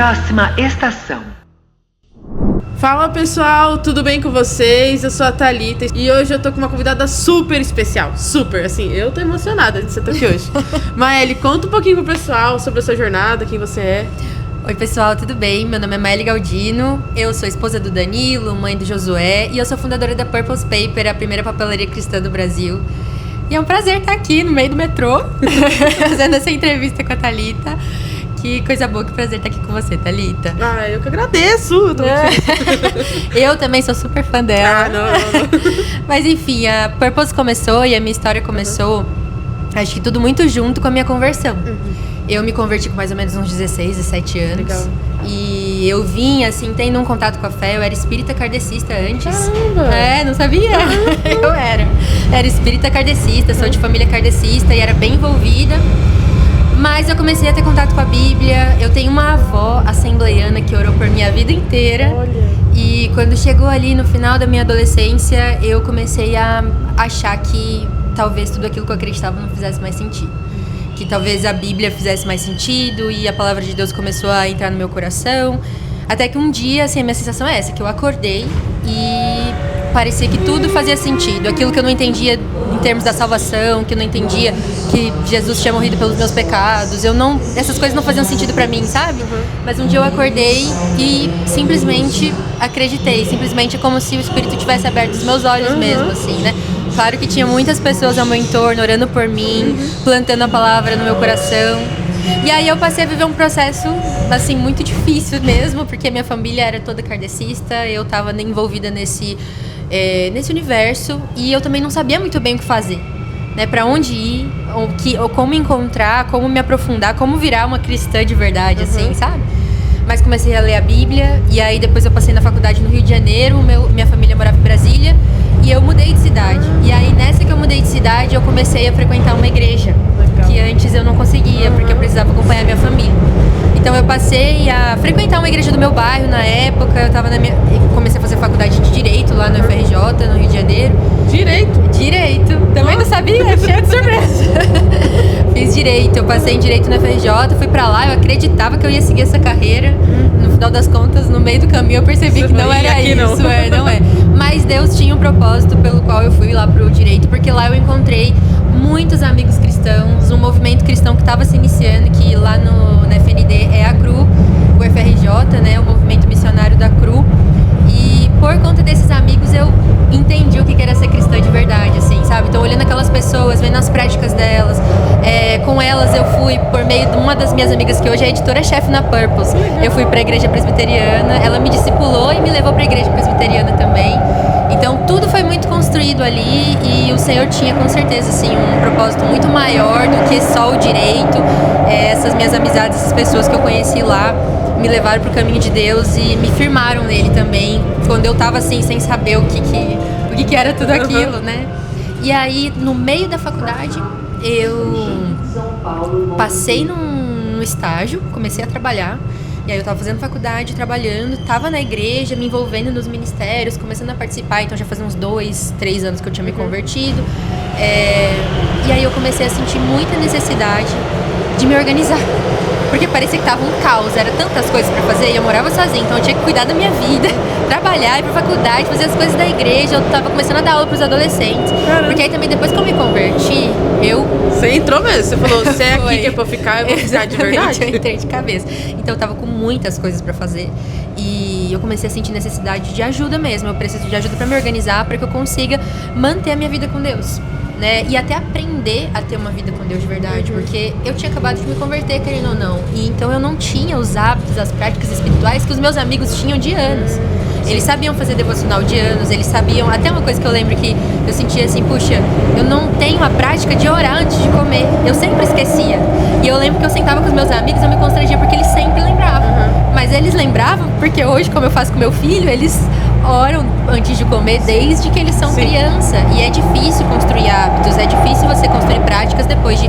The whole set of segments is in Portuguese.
Próxima estação. Fala pessoal, tudo bem com vocês? Eu sou a Thalita e hoje eu tô com uma convidada super especial. Super, assim, eu tô emocionada de você estar aqui hoje. Maeli, conta um pouquinho pro pessoal sobre a sua jornada, quem você é. Oi pessoal, tudo bem? Meu nome é Maeli Galdino, eu sou esposa do Danilo, mãe do Josué e eu sou fundadora da Purpose Paper, a primeira papelaria cristã do Brasil. E é um prazer estar aqui no meio do metrô, fazendo essa entrevista com a Thalita. Que coisa boa, que prazer estar aqui com você, Thalita. Ah, eu que agradeço. Eu também sou super fã dela. Ah, não. Mas enfim, a Purpose começou e a minha história começou, acho que tudo muito junto com a minha conversão. Eu me converti com mais ou menos uns 16, 17 anos. Legal. E eu vim, assim, tendo um contato com a fé. Eu era espírita kardecista antes. Caramba! É, não sabia? Eu era espírita kardecista, sou de família kardecista e era bem envolvida. Mas eu comecei a ter contato com a Bíblia. Eu tenho uma avó assembleiana que orou por minha vida inteira. Olha. E quando chegou ali no final da minha adolescência, eu comecei a achar que talvez tudo aquilo que eu acreditava não fizesse mais sentido. Que talvez a Bíblia fizesse mais sentido e a palavra de Deus começou a entrar no meu coração. Até que um dia, assim, a minha sensação é essa, que eu acordei e parecia que tudo fazia sentido. Aquilo que eu não entendia em termos da salvação, que eu não entendia que Jesus tinha morrido pelos meus pecados. Essas coisas não faziam sentido pra mim, sabe? Mas um dia eu acordei e simplesmente acreditei. Simplesmente como se o Espírito tivesse aberto os meus olhos mesmo, assim, né? Claro que tinha muitas pessoas ao meu entorno orando por mim, plantando a palavra no meu coração. E aí eu passei a viver um processo, assim, muito difícil mesmo, porque minha família era toda kardecista, eu estava envolvida nesse universo e eu também não sabia muito bem o que fazer, né? Para onde ir, ou como encontrar, como me aprofundar, como virar uma cristã de verdade, assim, sabe? Mas comecei a ler a Bíblia e aí depois eu passei na faculdade no Rio de Janeiro, minha família morava em Brasília e eu mudei de cidade. E aí nessa que eu mudei de cidade eu comecei a frequentar uma igreja. Que antes eu não conseguia, porque eu precisava acompanhar minha família. Então eu passei a frequentar uma igreja do meu bairro na época. Comecei a fazer faculdade de Direito lá no FRJ, no Rio de Janeiro. Direito. Também não sabia? Cheio de surpresa. Fiz Direito, eu passei em Direito no FRJ, fui pra lá, eu acreditava que eu ia seguir essa carreira. No final das contas, no meio do caminho, eu percebi que não era isso. Não é. Mas Deus tinha um propósito pelo qual eu fui lá pro Direito, porque lá eu encontrei muitos amigos cristãos, um movimento cristão que estava se iniciando, que lá na FND é a CRU, o FRJ, né, o movimento missionário da CRU. E por conta desses amigos eu entendi o que era ser cristã de verdade, assim, sabe? Então olhando aquelas pessoas, vendo as práticas delas, com elas eu fui por meio de uma das minhas amigas que hoje é editora-chefe na Purpose. Eu fui para a igreja presbiteriana, ela me discipulou e me levou para a igreja presbiteriana também. Então tudo foi muito construído ali e o Senhor tinha com certeza assim, um propósito muito maior do que só o direito. Essas minhas amizades, essas pessoas que eu conheci lá me levaram pro caminho de Deus e me firmaram nele também, quando eu tava assim, sem saber o que era tudo aquilo, né? E aí, no meio da faculdade, eu passei num estágio, comecei a trabalhar. E aí eu tava fazendo faculdade, trabalhando, tava na igreja, me envolvendo nos ministérios, começando a participar, então já fazia uns 2, 3 anos que eu tinha me convertido. E aí eu comecei a sentir muita necessidade de me organizar. Porque parecia que tava um caos, era tantas coisas pra fazer e eu morava sozinha, então eu tinha que cuidar da minha vida, trabalhar, ir pra faculdade, fazer as coisas da igreja, eu tava começando a dar aula pros adolescentes. Caramba. Porque aí também depois que eu me converti, Você entrou mesmo, você falou, você é aqui que é pra eu ficar, eu vou ficar de verdade. Eu entrei de cabeça. Então eu tava com muitas coisas pra fazer e eu comecei a sentir necessidade de ajuda mesmo, eu preciso de ajuda pra me organizar, pra que eu consiga manter a minha vida com Deus. Né? E até aprender a ter uma vida com Deus de verdade, porque eu tinha acabado de me converter, querendo ou não, e então eu não tinha os hábitos, as práticas espirituais que os meus amigos tinham de anos. Eles sabiam fazer devocional de anos, eles sabiam, até uma coisa que eu lembro que eu sentia assim, puxa, eu não tenho a prática de orar antes de comer, eu sempre esquecia. E eu lembro que eu sentava com os meus amigos, eu me constrangia porque eles sempre lembravam. Mas eles lembravam porque hoje, como eu faço com meu filho, eles oram antes de comer desde que eles são criança. E é difícil construir hábitos, é difícil você construir práticas depois de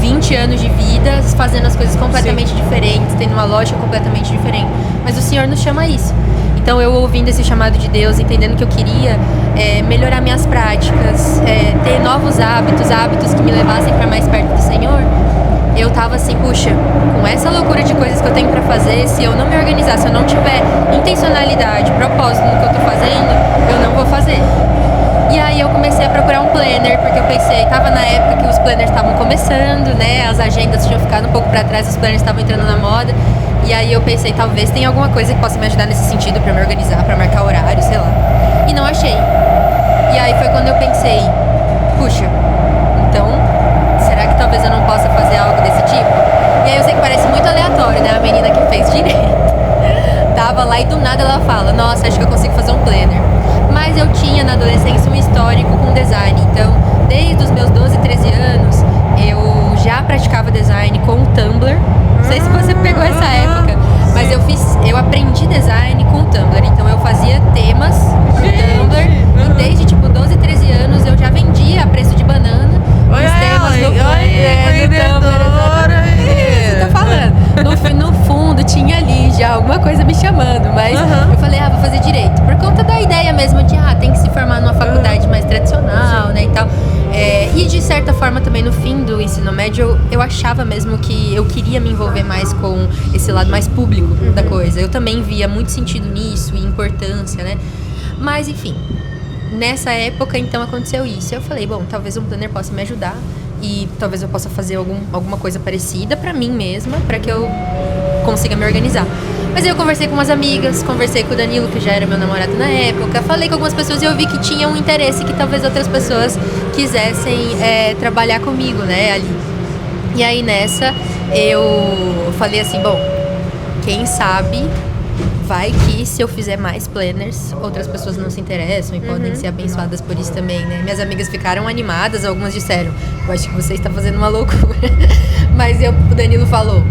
20 anos de vida, fazendo as coisas completamente diferentes, tendo uma lógica completamente diferente. Mas o Senhor nos chama a isso. Então eu ouvindo esse chamado de Deus, entendendo que eu queria melhorar minhas práticas, ter novos hábitos que me levassem para mais perto do Senhor, eu tava assim, puxa, com com essa loucura de coisas que eu tenho pra fazer, se eu não me organizar, se eu não tiver intencionalidade, propósito no que eu tô fazendo, eu não vou fazer. E aí eu comecei a procurar um planner, porque eu pensei, tava na época que os planners estavam começando, né? As agendas tinham ficado um pouco pra trás, os planners estavam entrando na moda. E aí eu pensei, talvez tenha alguma coisa que possa me ajudar nesse sentido, pra me organizar, pra marcar horário, sei lá. E não achei. E aí foi quando eu pensei, puxa, então, será que talvez eu não possa fazer algo desse tipo? E aí eu sei que parece muito aleatório, né? A menina que fez direito tava lá e do nada ela fala, nossa, acho que eu consigo fazer um planner. Mas eu tinha na adolescência um histórico com design, então desde os meus 12, 13 anos eu já praticava design com o Tumblr. Não sei se você pegou essa época, mas eu aprendi design com o Tumblr, então eu fazia temas pro Tumblr e desde tipo 12, 13 anos eu já vendia a preço de banana os temas no Tumblr. Isso, tô falando. No fundo tinha ali já alguma coisa me chamando, mas eu falei, vou fazer direito. Por conta da ideia mesmo de, tem que se formar numa faculdade mais tradicional, né, e tal. E de certa forma também no fim do ensino médio eu achava mesmo que eu queria me envolver mais com esse lado mais público da coisa. Eu também via muito sentido nisso e importância, né? Mas enfim, nessa época então aconteceu isso. Eu falei, bom, talvez um planner possa me ajudar e talvez eu possa fazer alguma coisa parecida pra mim mesma, pra que eu consiga me organizar. Mas aí eu conversei com umas amigas, conversei com o Danilo, que já era meu namorado na época, falei com algumas pessoas e eu vi que tinha um interesse que talvez outras pessoas quisessem trabalhar comigo, né, ali. E aí nessa eu falei assim, bom, quem sabe vai que se eu fizer mais planners, outras pessoas não se interessam e podem ser abençoadas por isso também, né? Minhas amigas ficaram animadas, algumas disseram, eu acho que você está fazendo uma loucura. Mas o Danilo falou,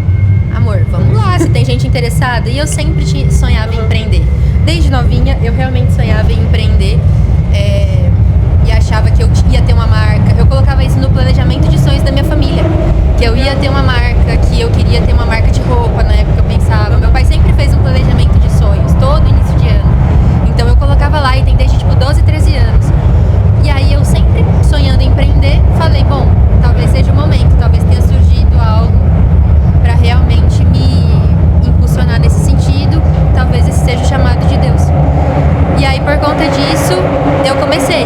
amor, vamos lá, se tem gente interessada. E eu sempre sonhava em empreender. Desde novinha, eu realmente sonhava em empreender e achava que eu ia ter uma marca. Eu colocava isso no planejamento de sonhos da minha família. Que eu ia ter uma marca, que eu queria ter uma marca de roupa. Na época eu pensava. Meu pai sempre fez um planejamento de sonhos, todo início de ano. Então eu colocava lá e tem desde tipo 12, 13 anos. E aí eu sempre sonhando em empreender, falei, bom, talvez seja o momento, talvez tenha surgido algo para realmente me impulsionar nesse sentido, talvez esse seja o chamado de Deus. E aí por conta disso, eu comecei.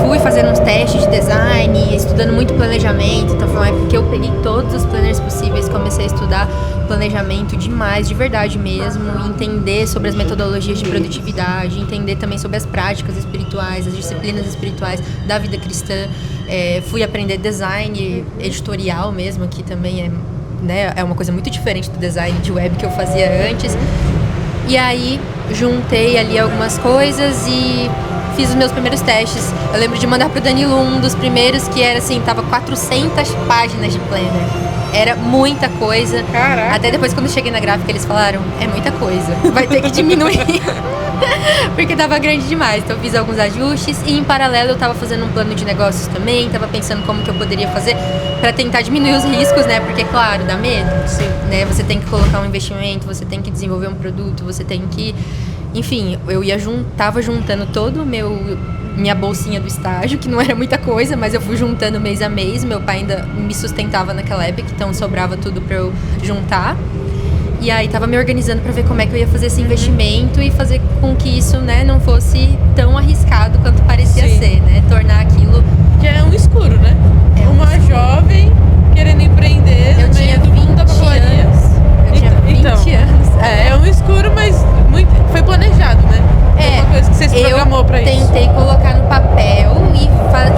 Fui fazendo uns testes de design, estudando muito planejamento, então foi uma época que eu peguei todos os planners possíveis, comecei a estudar planejamento demais, de verdade mesmo, entender sobre as metodologias de produtividade, entender também sobre as práticas espirituais, as disciplinas espirituais da vida cristã. Fui aprender design editorial mesmo, que também é uma coisa muito diferente do design de web que eu fazia antes. E aí juntei ali algumas coisas e fiz os meus primeiros testes. Eu lembro de mandar pro Danilo um dos primeiros que era assim, tava 400 páginas de planner. Era muita coisa. Caraca. Até depois quando eu cheguei na gráfica eles falaram, é muita coisa, vai ter que diminuir. Porque tava grande demais. Então eu fiz alguns ajustes e em paralelo eu tava fazendo um plano de negócios também, tava pensando como que eu poderia fazer pra tentar diminuir os riscos, né? Porque claro, dá medo. Sim. Né? Você tem que colocar um investimento, você tem que desenvolver um produto, você tem que... Enfim, eu tava juntando todo minha bolsinha do estágio, que não era muita coisa, mas eu fui juntando mês a mês. Meu pai ainda me sustentava naquela época, então sobrava tudo pra eu juntar. E aí tava me organizando pra ver como é que eu ia fazer esse investimento e fazer com que isso, né, não fosse tão arriscado quanto parecia ser, né? Tornar aquilo... Que é um escuro, né? Uma jovem querendo empreender no meio do mundo da papelaria. Eu tinha 20 anos. É um escuro, mas foi planejado, né? É uma coisa que você se programou pra isso. Eu tentei colocar no papel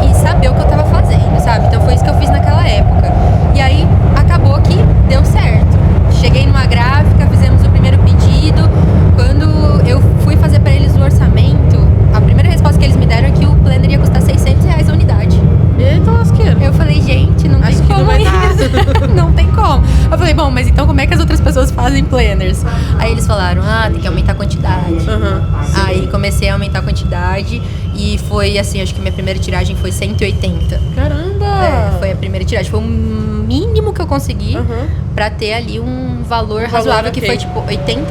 e saber o que eu tava fazendo, sabe? Então foi isso que eu fiz naquela época. E aí acabou que deu certo. Cheguei numa gráfica, fizemos o primeiro pedido. Quando eu fui fazer pra eles o orçamento, a primeira resposta que eles me deram é que o planner ia custar R$600 a unidade. Eita, lasqueira. Eu falei, gente, não tem como isso. Não tem como. Eu falei, bom, mas então como é que as outras pessoas fazem planners? Aí eles falaram, tem que aumentar a quantidade. Aí comecei a aumentar a quantidade e foi assim, acho que minha primeira tiragem foi 180. Caramba! Foi a primeira tiragem. Foi o mínimo que eu consegui pra ter ali um valor razoável, que foi tipo R$80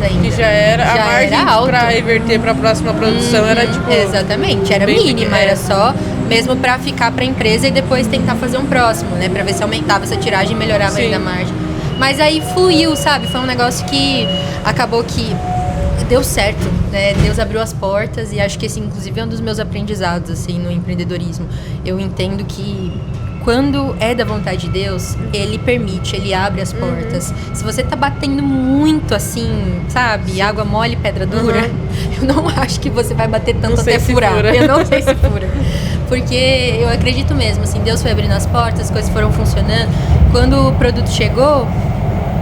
ainda. Que já era a margem alto. Pra reverter pra próxima produção, era tipo... Exatamente, era mínima, era só mesmo pra ficar pra empresa e depois tentar fazer um próximo, né? Pra ver se aumentava essa tiragem e melhorava ainda a margem. Mas aí fluiu, sabe? Foi um negócio que acabou que deu certo, né? Deus abriu as portas e acho que esse, inclusive, é um dos meus aprendizados, assim, no empreendedorismo. Eu entendo que quando é da vontade de Deus, Ele permite, Ele abre as portas. Se você tá batendo muito, assim, sabe? Água mole, pedra dura, eu não acho que você vai bater tanto até furar. Eu não sei se fura. Porque eu acredito mesmo, assim, Deus foi abrindo as portas, as coisas foram funcionando. Quando o produto chegou,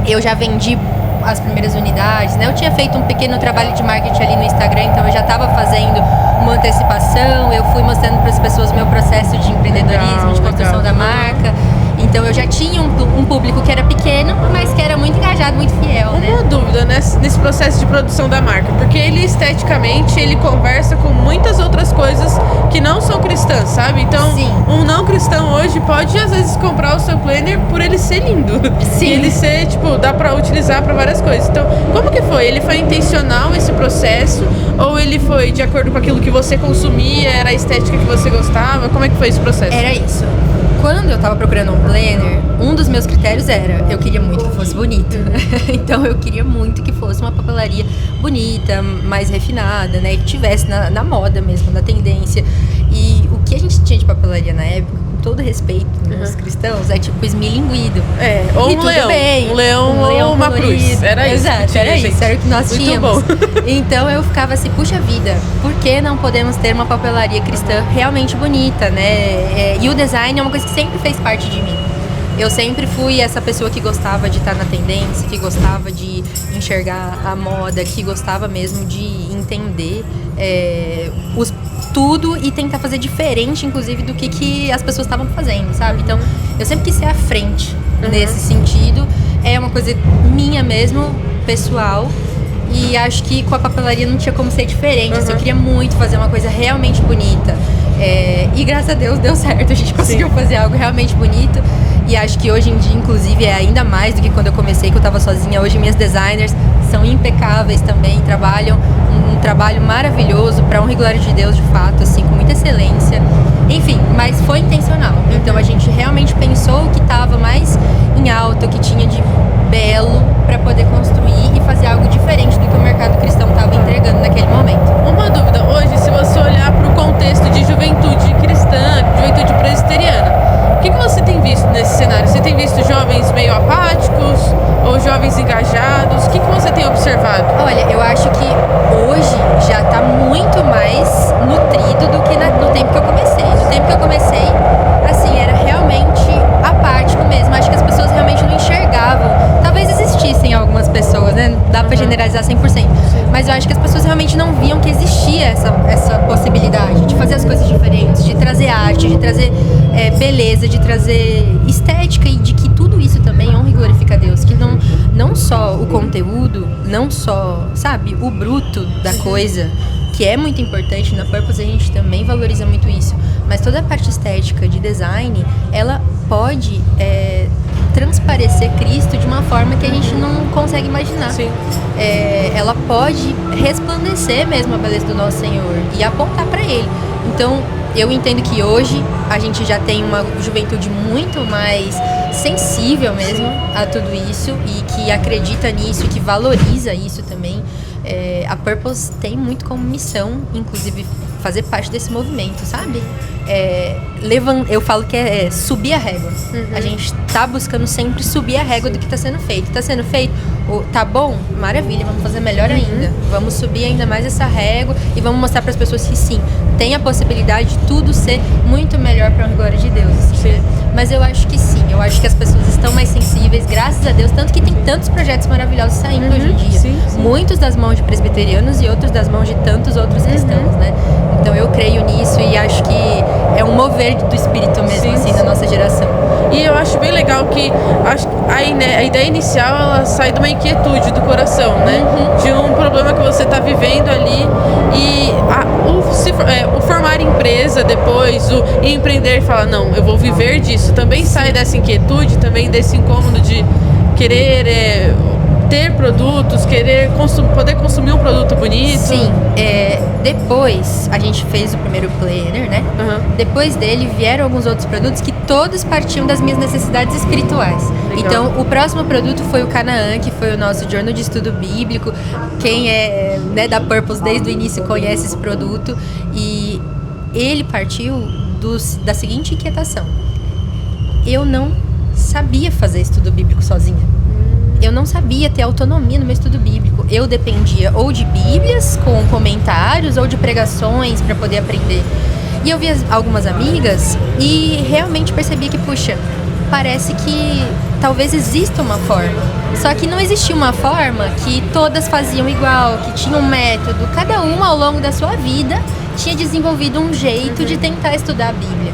eu já vendi as primeiras unidades, né? Eu tinha feito um pequeno trabalho de marketing ali no Instagram, então eu já estava fazendo uma antecipação, eu fui mostrando para as pessoas o meu processo de empreendedorismo, de construção da marca. Então eu já tinha um público que era pequeno, mas que era muito engajado, muito fiel, né? Uma dúvida nesse processo de produção da marca, porque ele esteticamente, ele conversa com muitas outras coisas que não são cristãs, sabe? Então, Sim. Um não cristão hoje pode às vezes comprar o seu planner por ele ser lindo. Sim. E ele ser, tipo, dá pra utilizar pra várias coisas. Então, como que foi? Ele foi intencional esse processo? Ou ele foi de acordo com aquilo que você consumia, era a estética que você gostava? Como é que foi esse processo? Era isso. Quando eu tava procurando um planner, um dos meus critérios era, eu queria muito que fosse bonito. Então eu queria muito que fosse uma papelaria bonita, mais refinada, né? Que tivesse na moda mesmo, na tendência. E o que a gente tinha de papelaria na época, com todo respeito dos cristãos, é tipo esmilinguido. Ou e um leão. Bem, Um leão ou uma colorido. cruz. Era isso. Exato, era isso, era o que nós Muito tínhamos. bom. Então eu ficava assim, puxa vida, por que não podemos ter uma papelaria cristã realmente bonita, né? E o design é uma coisa que sempre fez parte de mim. Eu sempre fui essa pessoa que gostava de estar na tendência, que gostava de enxergar a moda, que gostava mesmo de entender tudo e tentar fazer diferente, inclusive, do que as pessoas estavam fazendo, sabe? Então, eu sempre quis ser à frente nesse sentido. É uma coisa minha mesmo, pessoal. E acho que com a papelaria não tinha como ser diferente. Assim, eu queria muito fazer uma coisa realmente bonita. E graças a Deus deu certo. A gente conseguiu fazer algo realmente bonito. E acho que hoje em dia, inclusive, é ainda mais do que quando eu comecei, que eu tava sozinha. Hoje minhas designers são impecáveis também, trabalham um trabalho maravilhoso para honra e glória de Deus, de fato, assim, com muita excelência. Enfim, mas foi intencional. Então a gente realmente pensou o que estava mais em alta, o que tinha de belo para poder construir e fazer algo diferente do que o mercado cristão estava entregando naquele momento. Uma dúvida, hoje, se você olhar para o contexto de juventude cristã, juventude presbiteriana, o que você tem visto nesse cenário? Você tem visto jovens meio apáticos ou jovens engajados? O que você tem observado? Olha, eu acho que hoje já está muito mais nutrido do que no tempo que eu comecei. No tempo que eu comecei, assim, era realmente apático mesmo. Acho que as pessoas realmente não enxergavam. Talvez existissem algumas pessoas, né? Não dá pra generalizar 100%. Mas eu acho que as pessoas realmente não viam que existia essa possibilidade de fazer as coisas diferentes, de trazer arte, de trazer beleza, de trazer estética e de que tudo isso também honra e glorifica a Deus. Que não só o conteúdo, não só, sabe, o bruto da coisa, que é muito importante, na Purpose a gente também valoriza muito isso, mas toda a parte estética de design, ela pode transparecer Cristo de uma forma que a gente não consegue imaginar. Sim. Ela pode resplandecer mesmo a beleza do nosso Senhor e apontar para Ele. Então, eu entendo que hoje a gente já tem uma juventude muito mais sensível mesmo a tudo isso e que acredita nisso e que valoriza isso também. A Purpose tem muito como missão, inclusive, fazer parte desse movimento, sabe? Eu falo que é subir a régua. A gente tá buscando sempre subir a régua do que tá sendo feito. Tá sendo feito? Tá bom? Maravilha, vamos fazer melhor ainda. Vamos subir ainda mais essa régua e vamos mostrar para as pessoas que sim, tem a possibilidade de tudo ser muito melhor para a glória de Deus. Assim. Mas eu acho que sim, eu acho que as pessoas estão mais sensíveis, graças a Deus, tanto que tem tantos projetos maravilhosos saindo hoje em dia. Sim. Muitos das mãos de presbiterianos e outros das mãos de tantos outros cristãos, né? Então eu creio nisso e acho que é um mover do espírito mesmo, assim, na nossa geração. E eu acho bem legal que a ideia inicial, ela sai de uma inquietude do coração, né? De um problema que você está vivendo ali e o formar empresa depois, o empreender e falar, não, eu vou viver disso, também sai dessa inquietude, também desse incômodo de querer ter produtos, querer poder consumir um produto bonito? Sim, depois a gente fez o primeiro planner, né? Depois dele vieram alguns outros produtos que todos partiam das minhas necessidades espirituais. Legal. Então, o próximo produto foi o Canaã, que foi o nosso jornal de estudo bíblico. Quem é, né, da Purpose desde o início conhece esse produto. E ele partiu da seguinte inquietação. Eu não sabia fazer estudo bíblico sozinha. Eu não sabia ter autonomia no meu estudo bíblico. Eu dependia ou de bíblias com comentários ou de pregações para poder aprender. E eu vi algumas amigas e realmente percebi que, puxa, parece que talvez exista uma forma. Só que não existia uma forma que todas faziam igual, que tinha um método. Cada uma ao longo da sua vida tinha desenvolvido um jeito de tentar estudar a Bíblia.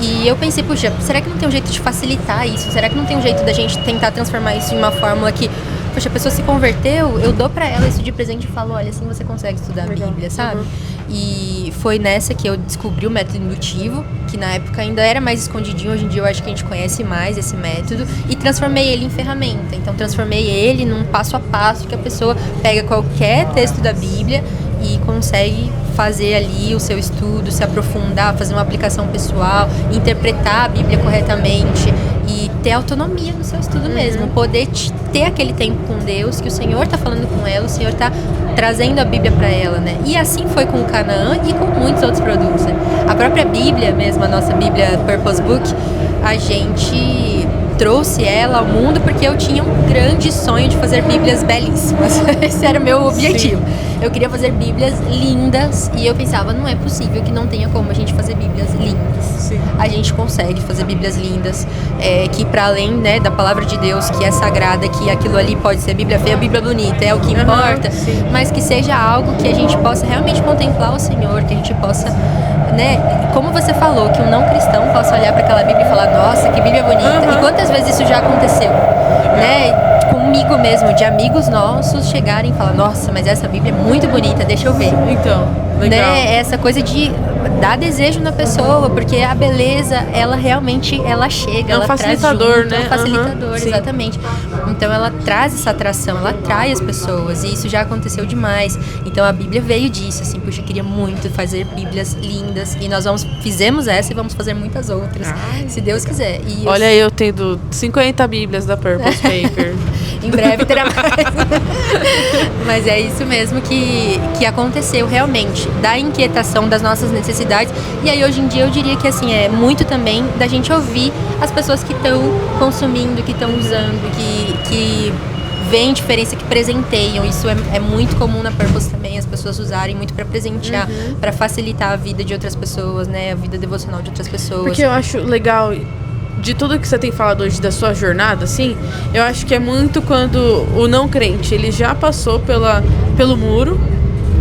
E eu pensei, puxa, será que não tem um jeito de facilitar isso? Será que não tem um jeito da gente tentar transformar isso em uma fórmula que, puxa, a pessoa se converteu, eu dou pra ela isso de presente e falo, olha, assim você consegue estudar a Bíblia, sabe? E foi nessa que eu descobri o método indutivo, que na época ainda era mais escondidinho, hoje em dia eu acho que a gente conhece mais esse método, e transformei ele em ferramenta. Então transformei ele num passo a passo que a pessoa pega qualquer texto da Bíblia e consegue fazer ali o seu estudo, se aprofundar, fazer uma aplicação pessoal, interpretar a Bíblia corretamente e ter autonomia no seu estudo mesmo, poder ter aquele tempo com Deus, que o Senhor está falando com ela, o Senhor está trazendo a Bíblia para ela, né? E assim foi com o Canaã e com muitos outros produtos, né? A própria Bíblia mesmo, a nossa Bíblia Purpose Book, a gente trouxe ela ao mundo porque eu tinha um grande sonho de fazer Bíblias belíssimas. Esse era o meu objetivo. Sim. Eu queria fazer Bíblias lindas e eu pensava, não é possível que não tenha como a gente fazer Bíblias lindas. Sim. A gente consegue fazer Bíblias lindas, que para além, né, da palavra de Deus, que é sagrada, que aquilo ali pode ser Bíblia feia, Bíblia bonita, é o que importa, mas que seja algo que a gente possa realmente contemplar o Senhor, que a gente possa, né, como você falou, que um não cristão possa olhar para aquela Bíblia e falar, nossa, que Bíblia bonita. E quantas vezes isso já aconteceu, né? Comigo mesmo, de amigos nossos chegarem e falar, nossa, mas essa Bíblia é muito bonita, deixa eu ver. Então, legal. Né? Essa coisa de dar desejo na pessoa, porque a beleza, ela realmente, ela chega, ela facilitador, traz junto, né? É um facilitador, exatamente. Então ela traz essa atração, ela atrai as pessoas, e isso já aconteceu demais. Então a Bíblia veio disso, assim, puxa, eu queria muito fazer Bíblias lindas, e nós fizemos essa e vamos fazer muitas outras, se Deus quiser. E olha, eu tendo 50 Bíblias da Purpose Paper. Em breve terá mais. Mas é isso mesmo que aconteceu realmente, da inquietação das nossas necessidades. E aí hoje em dia eu diria que assim, é muito também da gente ouvir as pessoas que estão consumindo, que estão usando, que veem diferença, que presenteiam. Isso é muito comum na Purpose também, as pessoas usarem muito para presentear, para facilitar a vida de outras pessoas, né, a vida devocional de outras pessoas. Porque eu acho legal, de tudo que você tem falado hoje da sua jornada, assim, eu acho que é muito quando o não crente, ele já passou pelo muro,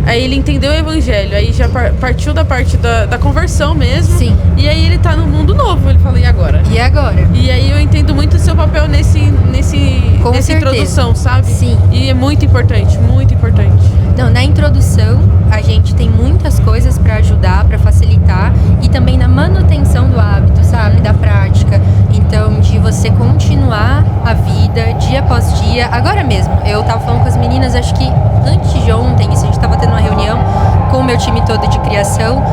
aí ele entendeu o evangelho, aí já partiu da parte da conversão mesmo. Sim. E aí ele tá no mundo novo, ele fala, e agora? E agora? E aí eu entendo muito o seu papel nessa introdução, sabe? Sim. E é muito importante, muito importante. Não, na introdução a gente tem muitas coisas para ajudar, para facilitar, e também na manutenção do hábito, sabe? Da prática. Então, de você continuar a vida dia após dia. Agora mesmo, eu tava falando com as meninas, acho que antes de ontem, isso, a gente tava tendo uma reunião com o meu time todo de criação,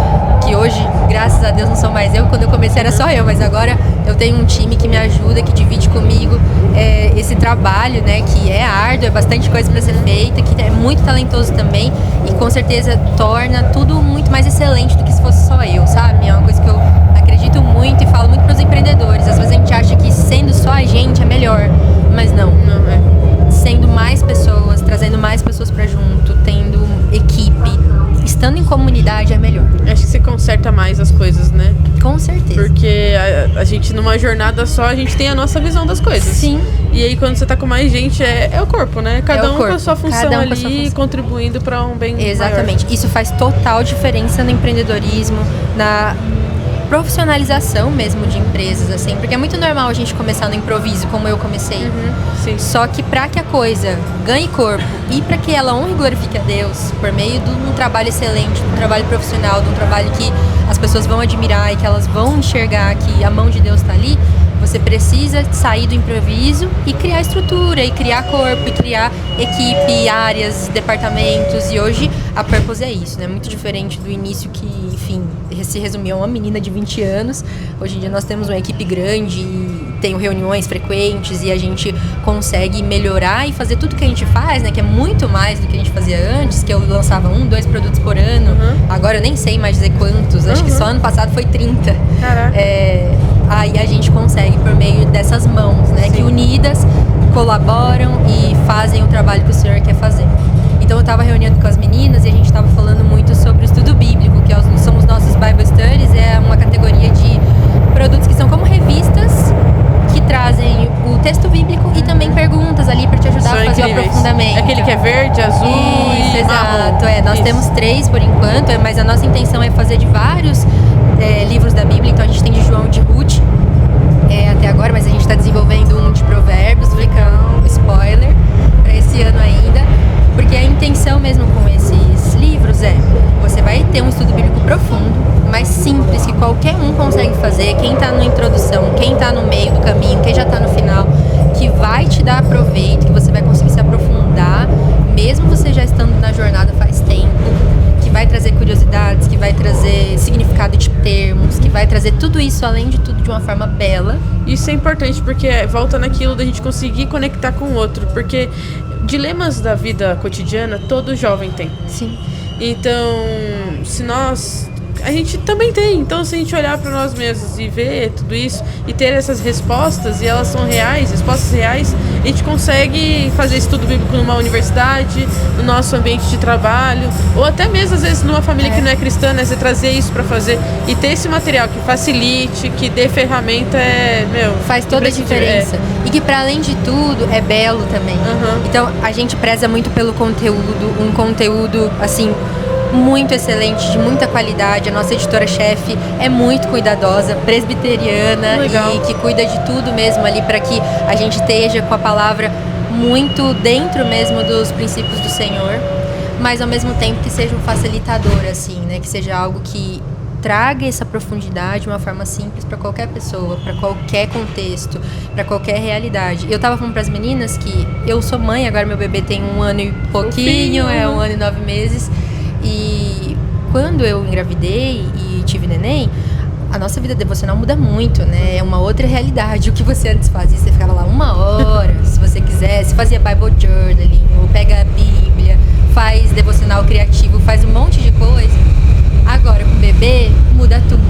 que hoje, graças a Deus, não sou mais eu. Quando eu comecei era só eu, mas agora eu tenho um time que me ajuda, que divide comigo esse trabalho, né, que é árduo, é bastante coisa para ser feita, que é muito talentoso também, e com certeza torna tudo muito mais excelente do que se fosse só eu, sabe? É uma coisa que eu acredito muito e falo muito para os empreendedores. Às vezes a gente acha que sendo só a gente é melhor, mas não é. Sendo mais pessoas, trazendo mais pessoas para junto, tendo equipe, estando em comunidade é melhor. Acho que você conserta mais as coisas, né? Com certeza. Porque a gente, numa jornada só, a gente tem a nossa visão das coisas. Sim. E aí, quando você tá com mais gente, é o corpo, né? Cada um com a sua função ali, contribuindo para um bem Exatamente. Maior. Isso faz total diferença no empreendedorismo, na profissionalização mesmo de empresas, assim, porque é muito normal a gente começar no improviso, como eu comecei. Sim. Só que para que a coisa ganhe corpo e para que ela honre e glorifique a Deus por meio de um trabalho excelente, de um trabalho profissional, de um trabalho que as pessoas vão admirar e que elas vão enxergar que a mão de Deus está ali, Você precisa sair do improviso e criar estrutura, e criar corpo, e criar equipe, áreas, departamentos. E hoje a Purpose é isso, né? Muito diferente do início que, enfim, se resumia a uma menina de 20 anos. Hoje em dia nós temos uma equipe grande e tenho reuniões frequentes e a gente consegue melhorar e fazer tudo que a gente faz, né? Que é muito mais do que a gente fazia antes, que eu lançava 1, 2 produtos por ano. Agora eu nem sei mais dizer quantos, acho que só ano passado foi 30. Caraca. Aí a gente consegue por meio dessas mãos, né? Que unidas colaboram e fazem o trabalho que o Senhor quer fazer. Então eu estava reunindo com as meninas e a gente estava falando muito sobre o estudo bíblico, que são os nossos Bible Studies, é uma categoria de produtos que são como revistas que trazem o texto bíblico e também perguntas ali para te ajudar a fazer o aprofundamento. É aquele que é verde, azul e exato, marrom. Nós temos 3 por enquanto, mas a nossa intenção é fazer de vários livros da Bíblia. Então a gente tem de João e de Ruth até agora, mas a gente está desenvolvendo um de Provérbios, fica um spoiler para esse ano ainda, porque a intenção mesmo com esses livros você vai ter um estudo bíblico profundo, mas simples, que qualquer um consegue fazer, quem está na introdução, quem está no meio do caminho, quem já está no final, que vai te dar proveito, que você vai conseguir se aprofundar, mesmo você já estando na jornada faz tempo, que vai trazer curiosidades, que vai trazer significado de termos, que vai trazer tudo isso, além de tudo, de uma forma bela. Isso é importante, porque volta naquilo da gente conseguir conectar com o outro, porque dilemas da vida cotidiana todo jovem tem. Sim. Então, a gente também tem. Então, se a gente olhar para nós mesmos e ver tudo isso e ter essas respostas, e elas são reais, respostas reais, a gente consegue fazer estudo bíblico numa universidade, no nosso ambiente de trabalho, ou até mesmo, às vezes, numa família que não é cristã, né? Você trazer isso para fazer e ter esse material que facilite, que dê ferramenta, faz toda a diferença. E que, para além de tudo, é belo também. Então, a gente preza muito pelo conteúdo, um conteúdo, assim, muito excelente, de muita qualidade. A nossa editora-chefe é muito cuidadosa, presbiteriana. Legal. E que cuida de tudo mesmo ali para que a gente esteja com a palavra muito dentro mesmo dos princípios do Senhor, mas ao mesmo tempo que seja um facilitador, assim, né? Que seja algo que traga essa profundidade de uma forma simples para qualquer pessoa, para qualquer contexto, para qualquer realidade. Eu tava falando para as meninas que eu sou mãe, agora meu bebê tem 1 ano e pouquinho, 1 ano e 9 meses. E quando eu engravidei e tive neném, a nossa vida devocional muda muito, né? É uma outra realidade. O que você antes fazia, você ficava lá 1 hora, se você quisesse, fazia Bible Journaling, ou pega a Bíblia, faz devocional criativo, faz um monte de coisa. Agora, com o bebê, muda tudo.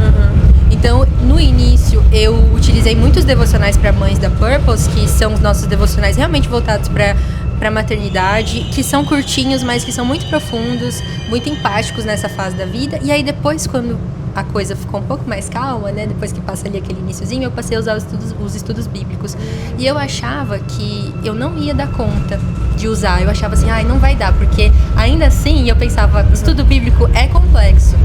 Então, no início, eu utilizei muitos devocionais para mães da Purpose, que são os nossos devocionais realmente voltados para maternidade, que são curtinhos, mas que são muito profundos, muito empáticos nessa fase da vida. E aí depois, quando a coisa ficou um pouco mais calma, né, depois que passa ali aquele iniciozinho, eu passei a usar os estudos bíblicos. E eu achava que eu não ia dar conta de usar. Eu achava assim, não vai dar, porque ainda assim eu pensava, estudo bíblico é complexo.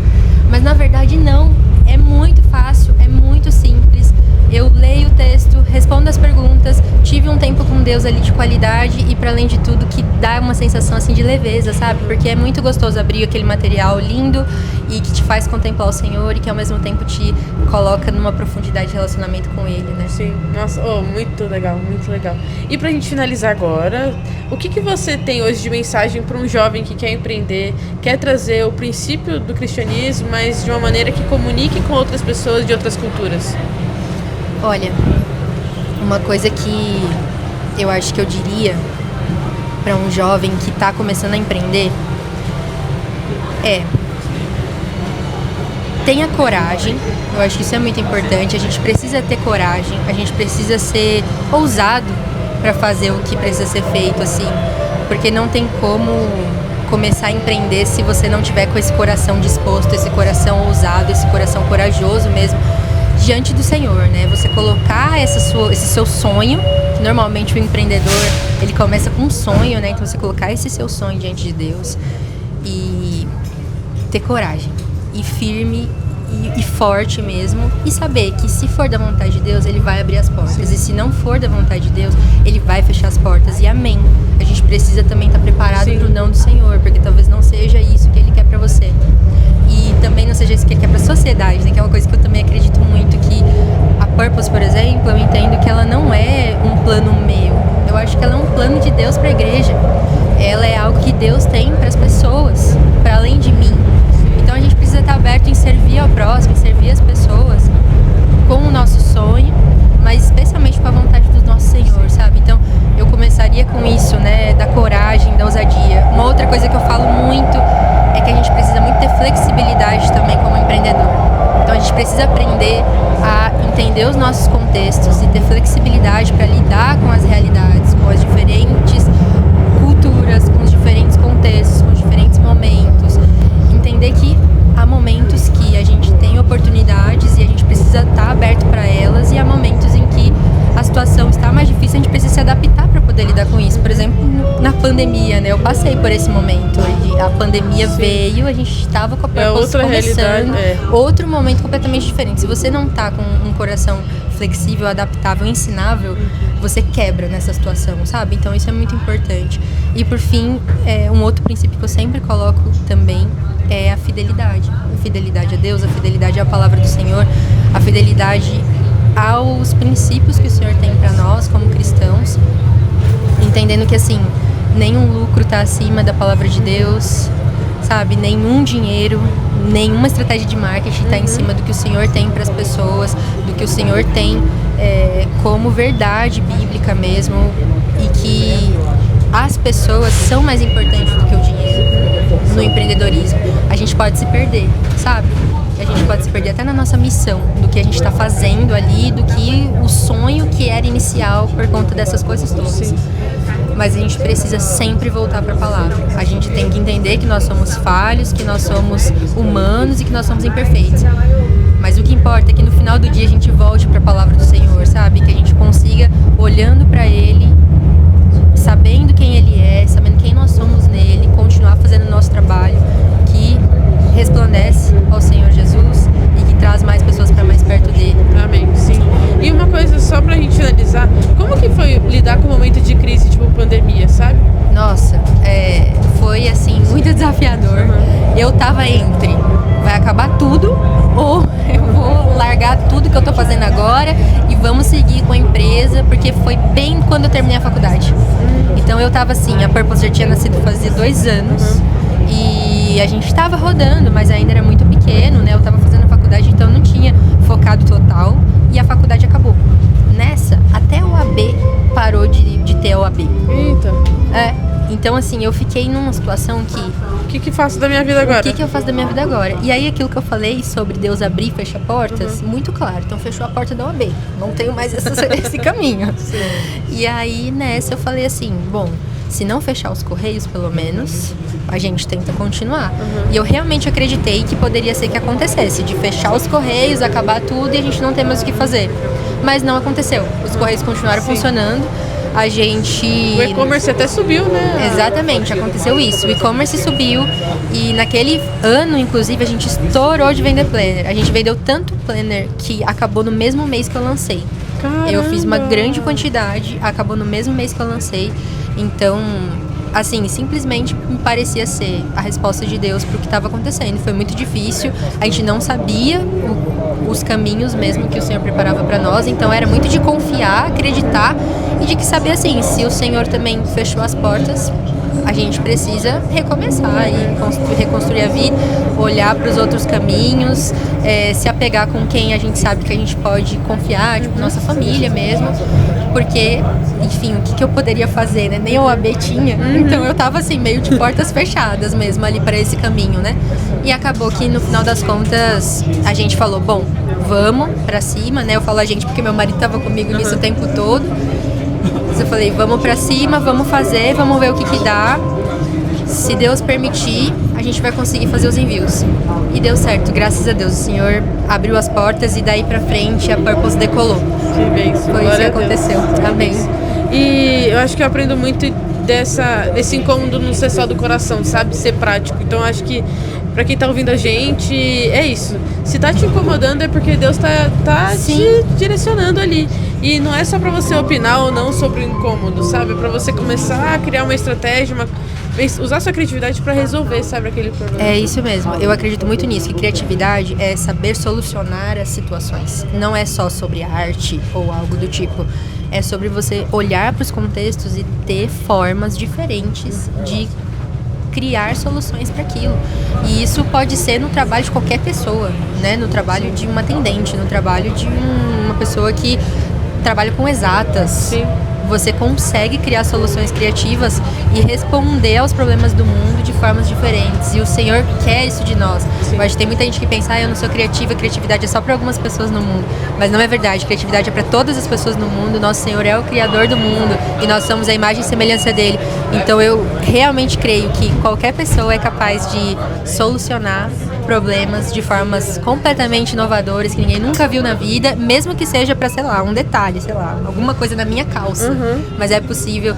Mas na verdade não, é muito fácil, é muito simples. Eu leio o texto, respondo as perguntas, tive um tempo com Deus ali de qualidade e, para além de tudo, que dá uma sensação assim de leveza, sabe? Porque é muito gostoso abrir aquele material lindo e que te faz contemplar o Senhor e que ao mesmo tempo te coloca numa profundidade de relacionamento com Ele, né? Sim, nossa, muito legal, muito legal. E pra gente finalizar agora, o que você tem hoje de mensagem para um jovem que quer empreender, quer trazer o princípio do cristianismo, mas de uma maneira que comunique com outras pessoas de outras culturas? Olha, uma coisa que eu acho que eu diria para um jovem que está começando a empreender tenha coragem. Eu acho que isso é muito importante. A gente precisa ter coragem, a gente precisa ser ousado para fazer o que precisa ser feito, assim, porque não tem como começar a empreender se você não tiver com esse coração disposto, esse coração ousado, esse coração corajoso mesmo diante do Senhor, né? Você colocar esse seu sonho, que normalmente o empreendedor, ele começa com um sonho, né? Então você colocar esse seu sonho diante de Deus e ter coragem, e firme e forte mesmo, e saber que se for da vontade de Deus, Ele vai abrir as portas. Sim. E se não for da vontade de Deus, Ele vai fechar as portas, e amém. A gente precisa também estar preparado para o não do Senhor, porque talvez não seja isso que Ele quer para você. E também não seja isso que Ele quer para a sociedade, né? Que é uma coisa que eu também acredito muito, que a Purpose, por exemplo, eu entendo que ela não é um plano meu. Eu acho que ela é um plano de Deus para a igreja. Ela é algo que Deus tem para as pessoas, para além de mim. Então a gente precisa estar aberto em servir ao próximo, em servir as pessoas com o nosso sonho, mas especialmente com a vontade do nosso Senhor, sabe? Então eu começaria com isso, né? Da coragem, da ousadia. Uma outra coisa que eu falo muito é que a gente precisa muito ter flexibilidade também como empreendedor. Então a gente precisa aprender a entender os nossos contextos e ter flexibilidade para lidar com as realidades, com as diferentes culturas, com os diferentes contextos, com os diferentes momentos. Entender que há momentos que a gente tem oportunidades e a gente precisa estar aberto para elas, e há momentos em que a situação está mais difícil, a gente precisa se adaptar para poder lidar com isso. Por exemplo, na pandemia, né? Eu passei por esse momento. A pandemia veio, a gente estava com a Purpose começando. Outro momento completamente diferente. Se você não está com um coração flexível, adaptável, ensinável, você quebra nessa situação, sabe? Então isso é muito importante. E por fim, um outro princípio que eu sempre coloco também é a fidelidade. A fidelidade a Deus, a fidelidade à palavra do Senhor, a fidelidade aos princípios que o Senhor tem para nós como cristãos, entendendo que assim, nenhum lucro está acima da palavra de Deus, sabe? Nenhum dinheiro, nenhuma estratégia de marketing está em cima do que o Senhor tem para as pessoas, do que o Senhor tem como verdade bíblica mesmo, e que as pessoas são mais importantes do que o dinheiro no empreendedorismo. A gente pode se perder, sabe? A gente pode se perder até na nossa missão, do que a gente está fazendo ali, do que o sonho que era inicial por conta dessas coisas todas. Sim. Mas a gente precisa sempre voltar para a palavra. A gente tem que entender que nós somos falhos, que nós somos humanos e que nós somos imperfeitos. Mas o que importa é que no final do dia a gente volte para a palavra do Senhor, sabe? Que a gente consiga, olhando para Ele, sabendo quem Ele é, sabendo quem nós somos nele, continuar fazendo o nosso trabalho, que resplandece ao Senhor Jesus e que traz mais pessoas para mais perto dele. Amém, sim. E uma coisa só pra gente finalizar, como que foi lidar com o momento de crise, tipo pandemia, sabe? Nossa, foi assim, muito desafiador. Eu tava entre, vai acabar tudo, ou eu vou largar tudo que eu tô fazendo agora e vamos seguir com a empresa, porque foi bem quando eu terminei a faculdade. Então eu tava assim, a Purpose já tinha nascido fazia 2 anos, e a gente estava rodando, mas ainda era muito pequeno, né? Eu estava fazendo a faculdade, então não tinha focado total, e a faculdade acabou. Nessa, até o AB parou de ter o AB. Eita. Então assim, eu fiquei numa situação que... O que faço da minha vida agora? O que eu faço da minha vida agora? E aí aquilo que eu falei sobre Deus abrir e fechar portas, muito claro. Então fechou a porta da OAB. Não tenho mais esse caminho. Sim. E aí nessa eu falei assim, bom, se não fechar os Correios, pelo menos, a gente tenta continuar. E eu realmente acreditei que poderia ser que acontecesse, de fechar os Correios, acabar tudo e a gente não ter mais o que fazer. Mas não aconteceu. Os Correios continuaram funcionando. A gente... O e-commerce até subiu, né? Exatamente, aconteceu isso. O e-commerce subiu e naquele ano, inclusive, a gente estourou de vender planner. A gente vendeu tanto planner que acabou no mesmo mês que eu lancei. Caramba. Eu fiz uma grande quantidade, acabou no mesmo mês que eu lancei. Então, assim, simplesmente me parecia ser a resposta de Deus para o que estava acontecendo. Foi muito difícil, a gente não sabia os caminhos mesmo que o Senhor preparava para nós, então era muito de confiar, acreditar e de que saber assim, se o Senhor também fechou as portas, a gente precisa recomeçar e reconstruir a vida, olhar para os outros caminhos, se apegar com quem a gente sabe que a gente pode confiar, tipo nossa família mesmo, porque, enfim, o que eu poderia fazer, né? Nem o AB tinha, então eu tava assim, meio de portas fechadas mesmo ali para esse caminho, né? E acabou que no final das contas a gente falou, bom, vamos pra cima, né? Eu falo a gente porque meu marido tava comigo nisso o tempo todo. Eu falei, vamos pra cima, vamos fazer, vamos ver o que dá. Se Deus permitir, a gente vai conseguir fazer os envios. E deu certo, graças a Deus. O Senhor abriu as portas e daí pra frente a Purpose decolou. Que bênção. Foi isso que aconteceu. Amém. E eu acho que eu aprendo muito desse incômodo não ser só do coração, sabe? Ser prático. Então eu acho que pra quem tá ouvindo a gente, é isso. Se tá te incomodando é porque Deus tá te direcionando ali. E não é só pra você opinar ou não sobre o incômodo, sabe? É pra você começar a criar uma estratégia, usar sua criatividade pra resolver, sabe, aquele problema. É isso mesmo, eu acredito muito nisso, que criatividade é saber solucionar as situações. Não é só sobre arte ou algo do tipo. É sobre você olhar para os contextos e ter formas diferentes de criar soluções para aquilo. E isso pode ser no trabalho de qualquer pessoa, né? No trabalho de uma atendente, no trabalho de uma pessoa que trabalha com exatas. Sim. Você consegue criar soluções criativas e responder aos problemas do mundo de formas diferentes. E o Senhor quer isso de nós. Sim. Eu acho que tem muita gente que pensa, eu não sou criativa, criatividade é só para algumas pessoas no mundo. Mas não é verdade, criatividade é para todas as pessoas no mundo. Nosso Senhor é o Criador do mundo e nós somos a imagem e semelhança dele. Então eu realmente creio que qualquer pessoa é capaz de solucionar problemas de formas completamente inovadoras que ninguém nunca viu na vida, mesmo que seja para, sei lá, um detalhe, sei lá, alguma coisa na minha calça. Mas é possível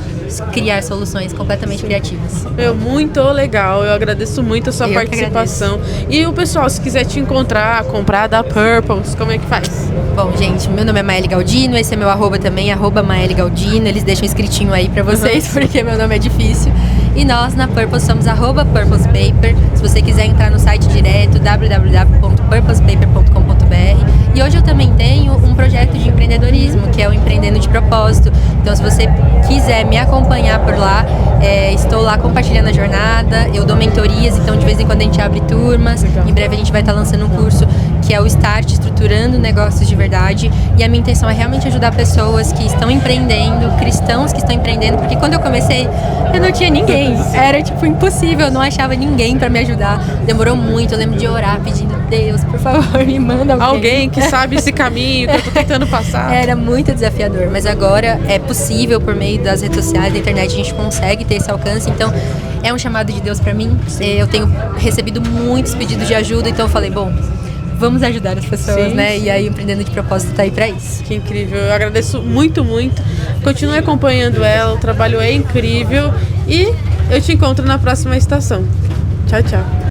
criar soluções completamente criativas. Muito legal, eu agradeço muito a sua participação. E o pessoal, se quiser te encontrar, comprar da Purples, como é que faz? Bom, gente, meu nome é Maeli Galdino, esse é meu arroba também, Maeli Galdino. Eles deixam escritinho aí pra vocês, porque meu nome é difícil. E nós, na Purpose, somos @purposepaper. Se você quiser entrar no site direto, www.purposepaper.com.br. E hoje eu também tenho um projeto de empreendedorismo, que é o Empreendendo de Propósito. Então, se você quiser me acompanhar por lá, estou lá compartilhando a jornada. Eu dou mentorias, então de vez em quando a gente abre turmas. Legal. Em breve a gente vai estar lançando um curso que é o Start, Estruturando Negócios de Verdade. E a minha intenção é realmente ajudar pessoas que estão empreendendo, cristãos que estão empreendendo, porque quando eu comecei, eu não tinha ninguém. Era, tipo, impossível, eu não achava ninguém pra me ajudar. Demorou muito, eu lembro de orar pedindo, Deus, por favor, me manda alguém que sabe esse caminho que eu tô tentando passar. Era muito desafiador, mas agora é possível, por meio das redes sociais, da internet, a gente consegue ter esse alcance. Então, é um chamado de Deus pra mim. Eu tenho recebido muitos pedidos de ajuda, então eu falei, bom, vamos ajudar as pessoas, sim, né? E aí o Empreendendo de Propósito tá aí pra isso. Que incrível. Eu agradeço muito, muito. Continue acompanhando ela, o trabalho é incrível. E eu te encontro na próxima estação. Tchau, tchau.